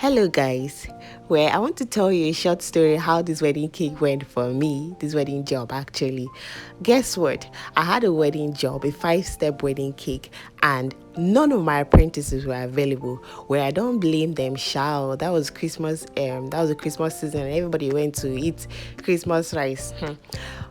Hello, guys. Well, I want to tell you a short story how this wedding cake went for me, this wedding job actually. Guess what? I had a wedding job, a 5-step wedding cake, and none of my apprentices were available. Where I don't blame them, shall that was Christmas, that was the Christmas season, and everybody went to eat Christmas rice.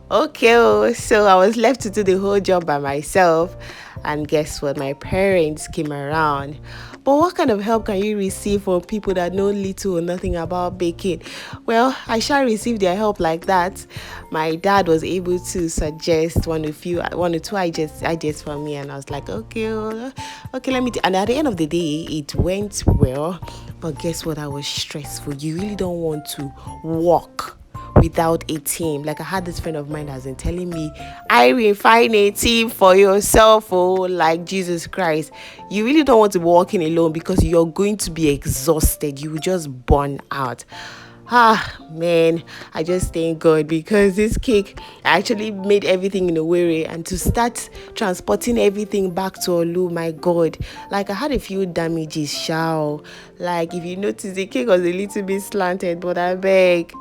Okay, so I was left to do the whole job by myself, and guess what? My parents came around. But what kind of help can you receive from people that know little or nothing about baking? Well, I shall receive their help like that. My dad was able to suggest one or two ideas for me, and I was like, okay, let me. And at the end of the day, it went well. But guess what? I was stressful. You really don't want to walk without a team. Like, I had this friend of mine that's been telling me, Irene, find a team for yourself. Oh, like Jesus Christ, you really don't want to be walking alone because you're going to be exhausted. You will just burn out. Man, I just thank God because this cake actually made everything in a way, and to start transporting everything back to Olu, my God, like I had a few damages, shall. Like, if you notice, the cake was a little bit slanted, but I beg.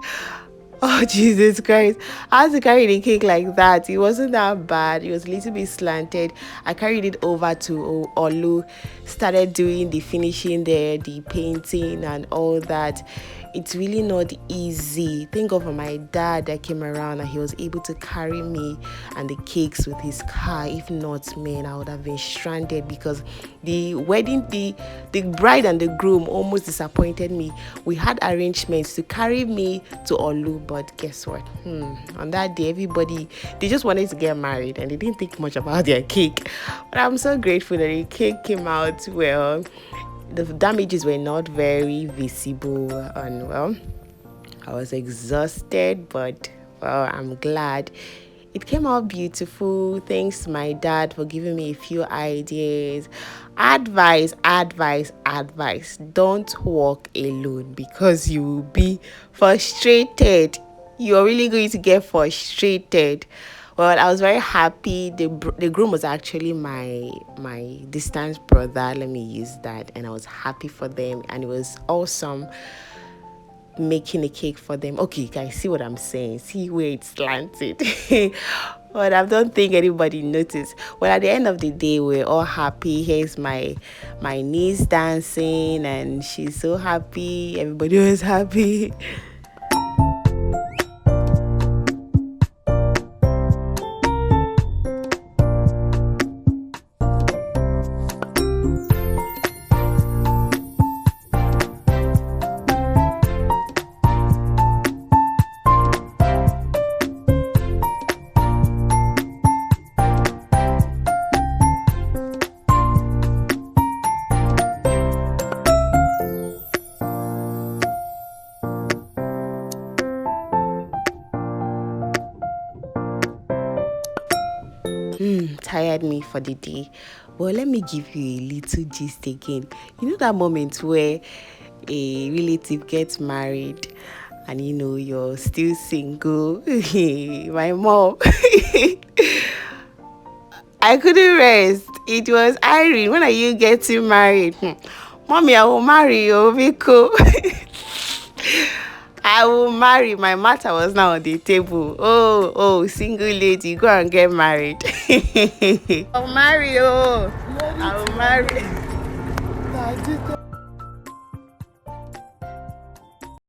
Oh, Jesus Christ. I had to carry the cake like that. It wasn't that bad. It was a little bit slanted. I carried it over to Olu, started doing the finishing there, the painting and all that. It's really not easy. Thank God for my dad that came around and he was able to carry me and the cakes with his car. If not, man, I would have been stranded because the wedding, the bride and the groom almost disappointed me. We had arrangements to carry me to Olu, but guess what? On that day, everybody, they just wanted to get married and they didn't think much about their cake. But I'm so grateful that the cake came out well. The damages were not very visible, and well, I was exhausted, but well, I'm glad it came out beautiful. Thanks to my dad for giving me a few ideas. Advice. Don't walk alone because you will be frustrated. You're really going to get frustrated. Well, I was very happy. The groom was actually my distant brother. Let me use that. And I was happy for them. And it was awesome making a cake for them. Okay, guys, see what I'm saying? See where it's slanted. But I don't think anybody noticed. Well, at the end of the day, we're all happy. Here's my niece dancing, and she's so happy. Everybody was happy. Tired me for the day. Well, let me give you a little gist again. You know that moment where a relative gets married and you're still single? My mom. I couldn't rest. It was, Irene, when are you getting married? Mommy, I will marry you, Miko. I will marry. My matter was now on the table. Oh, single lady, go and get married. I'll marry you. I will marry.